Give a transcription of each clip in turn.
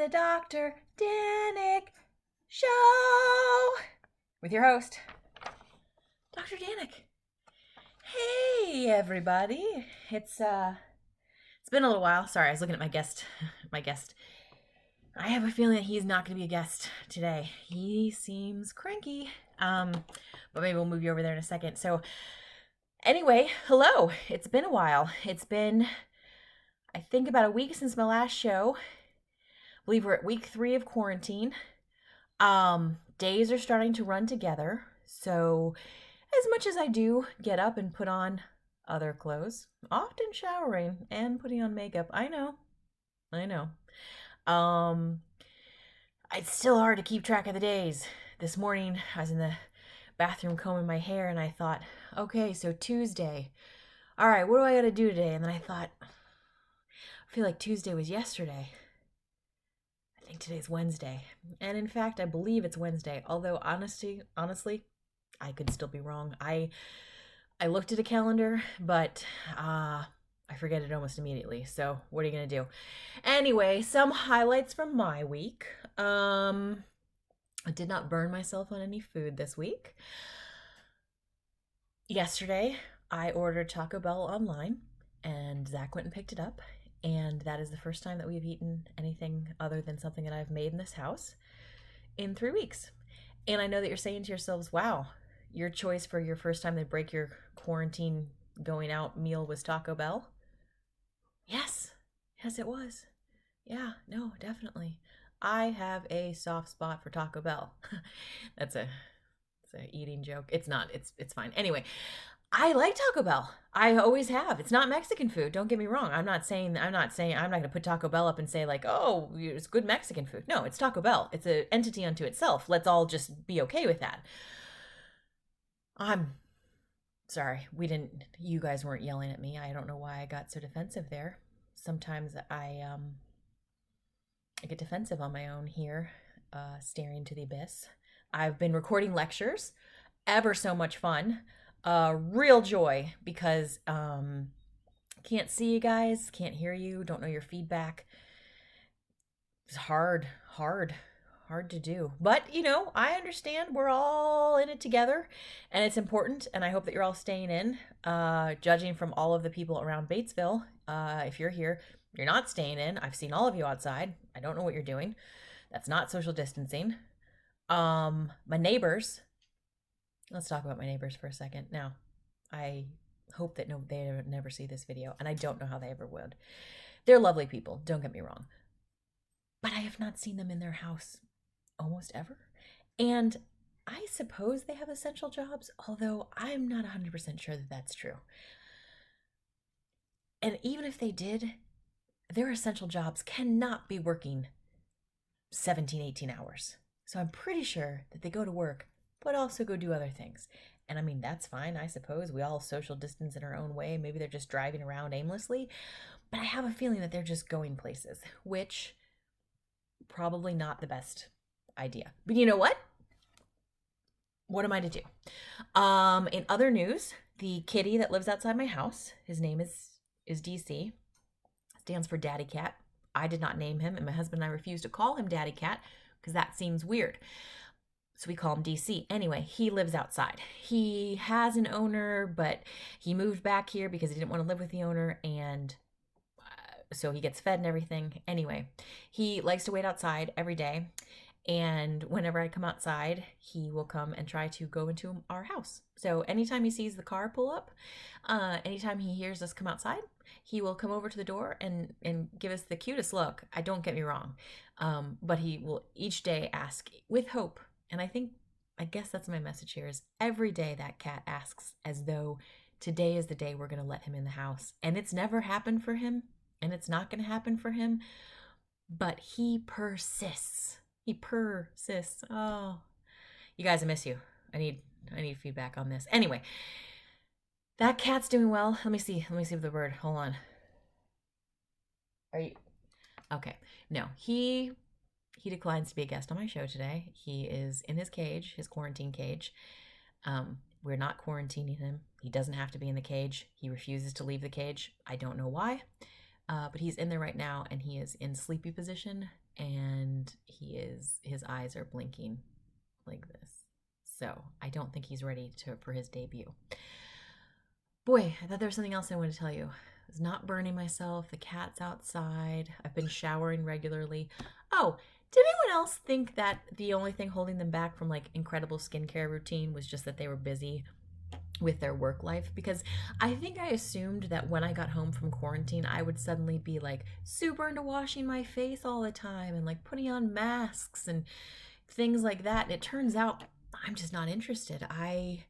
the Dr. Danek Show with your host, Dr. Danek. Hey, everybody. It's been a little while. Sorry, I was looking at my guest. I have a feeling that he's not going to be a guest today. He seems cranky. But maybe we'll move you over there in a second. So, anyway, hello. It's been a while. It's been, I think, about a week since my last show. I believe we're at week 3 of quarantine. Days are starting to run together. So, as much as I do get up and put on other clothes, often showering and putting on makeup, I know. It's still hard to keep track of the days. This morning, I was in the bathroom combing my hair, and I thought, okay, so Tuesday. All right, what do I got to do today? And then I thought, I feel like Tuesday was yesterday. I think today's Wednesday. And in fact, I believe it's Wednesday. Although, honestly, I could still be wrong. I looked at a calendar, but I forget it almost immediately. So what are you going to do? Anyway, some highlights from my week. I did not burn myself on any food this week. Yesterday, I ordered Taco Bell online, and Zach went and picked it up. And that is the first time that we've eaten anything other than something that I've made in this house in 3 weeks. And I know that you're saying to yourselves, wow, your choice for your first time to break your quarantine going out meal was Taco Bell? Yes, it was. Yeah, no, definitely. I have a soft spot for Taco Bell. It's a eating joke. It's not. It's fine. Anyway, I like Taco Bell. I always have. It's not Mexican food. Don't get me wrong. I'm not going to put Taco Bell up and say like, "Oh, it's good Mexican food." No, it's Taco Bell. It's an entity unto itself. Let's all just be okay with that. I'm sorry. You guys weren't yelling at me. I don't know why I got so defensive there. Sometimes I get defensive on my own here, staring into the abyss. I've been recording lectures, ever so much fun, real joy, because can't see you guys, can't hear you, don't know your feedback. It's hard to do. But, I understand we're all in it together, and it's important, and I hope that you're all staying in. Judging from all of the people around Batesville, if you're here, you're not staying in. I've seen all of you outside. I don't know what you're doing. That's not social distancing. My neighbors. Let's talk about my neighbors for a second. Now, I hope that they never see this video, and I don't know how they ever would. They're lovely people, don't get me wrong. But I have not seen them in their house almost ever. And I suppose they have essential jobs, although I'm not 100% sure that that's true. And even if they did, their essential jobs cannot be working 17, 18 hours. So I'm pretty sure that they go to work, but also go do other things. And I mean, that's fine, I suppose. We all social distance in our own way. Maybe they're just driving around aimlessly. But I have a feeling that they're just going places, which probably not the best idea. But you know what? What am I to do? In other news, the kitty that lives outside my house, his name is DC. Stands for Daddy Cat. I did not name him, and my husband and I refuse to call him Daddy Cat because that seems weird. So we call him DC. Anyway, he lives outside. He has an owner, but he moved back here because he didn't want to live with the owner, and so he gets fed and everything. Anyway, he likes to wait outside every day, and whenever I come outside, he will come and try to go into our house. So anytime he sees the car pull up, anytime he hears us come outside, he will come over to the door and give us the cutest look. I don't get me wrong. But he will each day ask with hope. And I guess that's my message here is every day that cat asks as though today is the day we're going to let him in the house. And it's never happened for him, and it's not going to happen for him. But he persists. Oh, you guys, I miss you. I need feedback on this. Anyway, that cat's doing well. Let me see with the word. Hold on. Are you okay? No, he declines to be a guest on my show today. He is in his cage, his quarantine cage. We're not quarantining him. He doesn't have to be in the cage. He refuses to leave the cage. I don't know why, but he's in there right now, and he is in sleepy position. and his eyes are blinking like this. So I don't think he's ready for his debut. Boy, I thought there was something else I wanted to tell you. I was not burning myself. The cat's outside. I've been showering regularly. Oh, did anyone else think that the only thing holding them back from like incredible skincare routine was just that they were busy with their work life? Because I think I assumed that when I got home from quarantine, I would suddenly be like super into washing my face all the time and like putting on masks and things like that. And it turns out I'm just not interested. I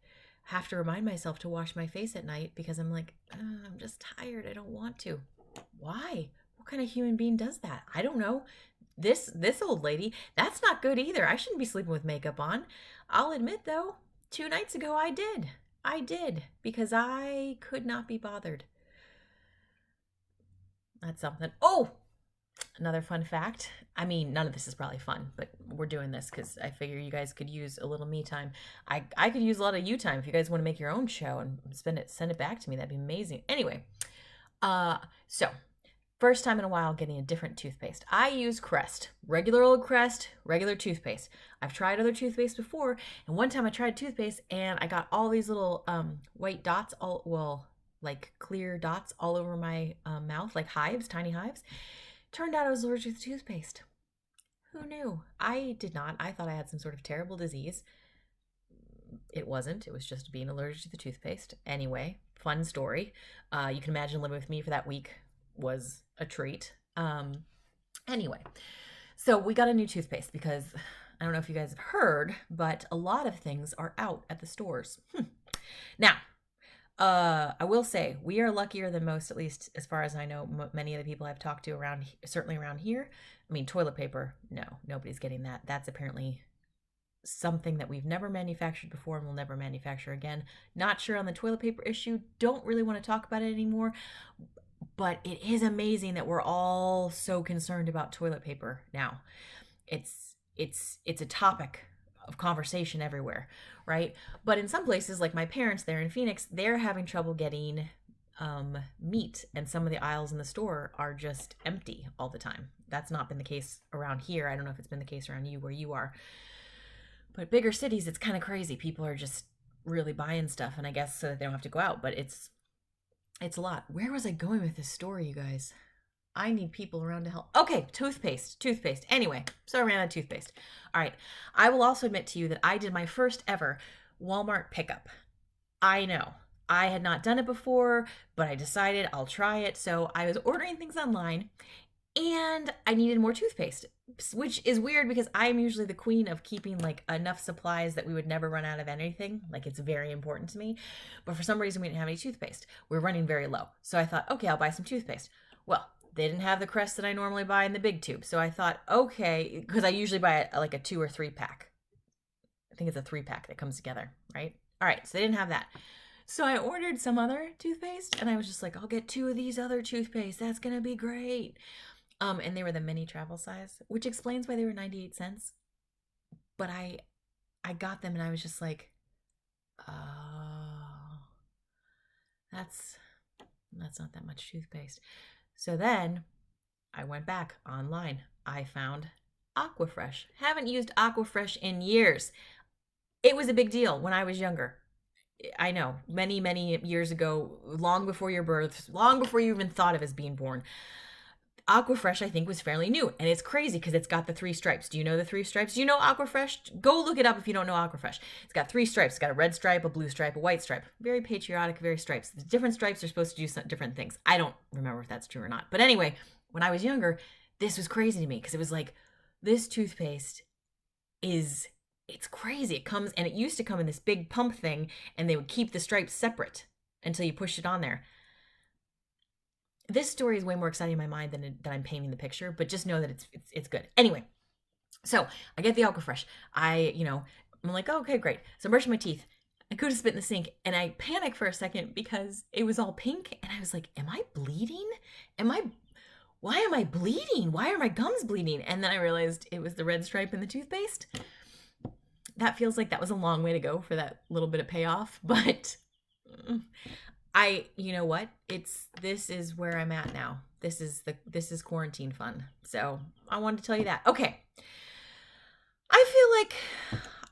have to remind myself to wash my face at night because I'm like, I'm just tired. I don't want to. Why? What kind of human being does that? I don't know. This old lady, that's not good either. I shouldn't be sleeping with makeup on. I'll admit though, 2 nights ago I did because I could not be bothered. That's something. Oh, another fun fact. I mean, none of this is probably fun, but we're doing this because I figure you guys could use a little me time. I could use a lot of you time if you guys want to make your own show and send it back to me. That'd be amazing. Anyway, so first time in a while getting a different toothpaste. I use Crest, regular old Crest, regular toothpaste. I've tried other toothpaste before, and one time I tried toothpaste and I got all these little white dots, like clear dots all over my mouth, like hives, tiny hives. Turned out I was allergic to toothpaste. Who knew? I did not. I thought I had some sort of terrible disease. It wasn't. It was just being allergic to the toothpaste. Anyway, fun story. You can imagine living with me for that week was a treat. Anyway, so we got a new toothpaste because I don't know if you guys have heard, but a lot of things are out at the stores. Now, I will say we are luckier than most, at least as far as I know. Many of the people I've talked to certainly around here. I mean, toilet paper, no, nobody's getting that. That's apparently something that we've never manufactured before and will never manufacture again. Not sure on the toilet paper issue. Don't really want to talk about it anymore. But it is amazing that we're all so concerned about toilet paper now. It's a topic of conversation everywhere, right? But in some places, like my parents there in Phoenix, they're having trouble getting meat, and some of the aisles in the store are just empty all the time. That's not been the case around here. I don't know if it's been the case around you where you are. But bigger cities, it's kind of crazy. People are just really buying stuff, and I guess so that they don't have to go out, but it's a lot. Where was I going with this story, you guys? I need people around to help. Okay, toothpaste. Anyway, so I ran out of toothpaste. All right. I will also admit to you that I did my first ever Walmart pickup. I know. I had not done it before, but I decided I'll try it. So I was ordering things online and I needed more toothpaste, which is weird because I'm usually the queen of keeping like enough supplies that we would never run out of anything. Like it's very important to me. But for some reason we didn't have any toothpaste. We're running very low. So I thought, okay, I'll buy some toothpaste. Well, they didn't have the Crest that I normally buy in the big tube. So I thought, okay, because I usually buy like a 2 or 3 pack. I think it's a 3-pack that comes together, right? All right, so they didn't have that. So I ordered some other toothpaste and I was just like, I'll get 2 of these other toothpaste. That's going to be great. And they were the mini travel size, which explains why they were 98 cents. But I got them and I was just like, oh, that's not that much toothpaste. So then I went back online. I found Aquafresh. Haven't used Aquafresh in years. It was a big deal when I was younger. I know, many, many years ago, long before your birth, long before you even thought of as being born. Aquafresh, I think, was fairly new. And it's crazy because it's got the 3 stripes. Do you know the 3 stripes? Do you know Aquafresh? Go look it up if you don't know Aquafresh. It's got 3 stripes. It's got a red stripe, a blue stripe, a white stripe. Very patriotic, very stripes. The different stripes are supposed to do some different things. I don't remember if that's true or not. But anyway, when I was younger, this was crazy to me because it was like, this toothpaste it's crazy. It comes, and it used to come in this big pump thing, and they would keep the stripes separate until you pushed it on there. This story is way more exciting in my mind than I'm painting the picture, but just know that it's good. Anyway, so I get the Aquafresh. I'm like, oh, okay, great. So I'm brushing my teeth. I go to spit in the sink, and I panic for a second because it was all pink, and I was like, am I bleeding? Why am I bleeding? Why are my gums bleeding? And then I realized it was the red stripe in the toothpaste. That feels like that was a long way to go for that little bit of payoff, but you know what? This is where I'm at now. this is quarantine fun. So I wanted to tell you that. Okay. I feel like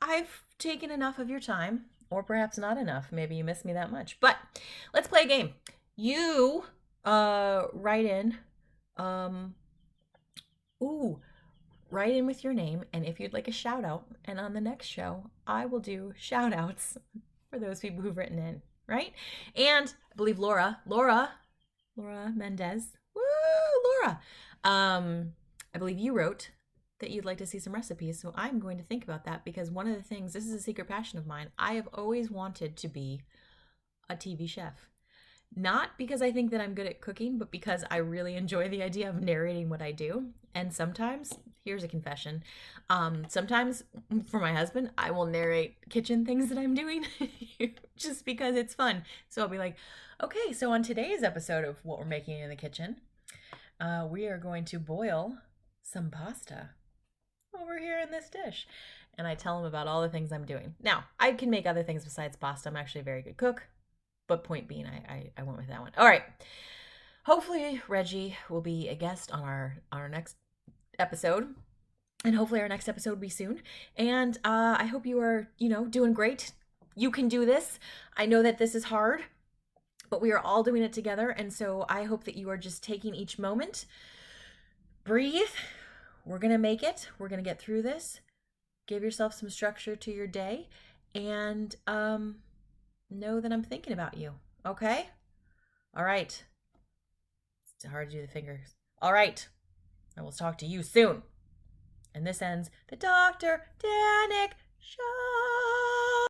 I've taken enough of your time, or perhaps not enough. Maybe you miss me that much. But let's play a game. You write in ooh, write in with your name and if you'd like a shout out, and on the next show I will do shout outs for those people who've written in, right? And I believe Laura Mendez. Woo, Laura. I believe you wrote that you'd like to see some recipes. So I'm going to think about that, because one of the things, this is a secret passion of mine. I have always wanted to be a TV chef. Not because I think that I'm good at cooking, but because I really enjoy the idea of narrating what I do. And sometimes, here's a confession, sometimes for my husband, I will narrate kitchen things that I'm doing just because it's fun. So I'll be like, okay, so on today's episode of what we're making in the kitchen, we are going to boil some pasta over here in this dish. And I tell him about all the things I'm doing. Now, I can make other things besides pasta. I'm actually a very good cook. But point being, I went with that one. All right. Hopefully Reggie will be a guest on our next episode. And hopefully our next episode will be soon. And I hope you are, doing great. You can do this. I know that this is hard, but we are all doing it together. And so I hope that you are just taking each moment. Breathe. We're going to make it. We're going to get through this. Give yourself some structure to your day. And know that I'm thinking about you. Okay? All right. It's hard to do the fingers. All right. I will talk to you soon. And this ends the Dr. Danek Show.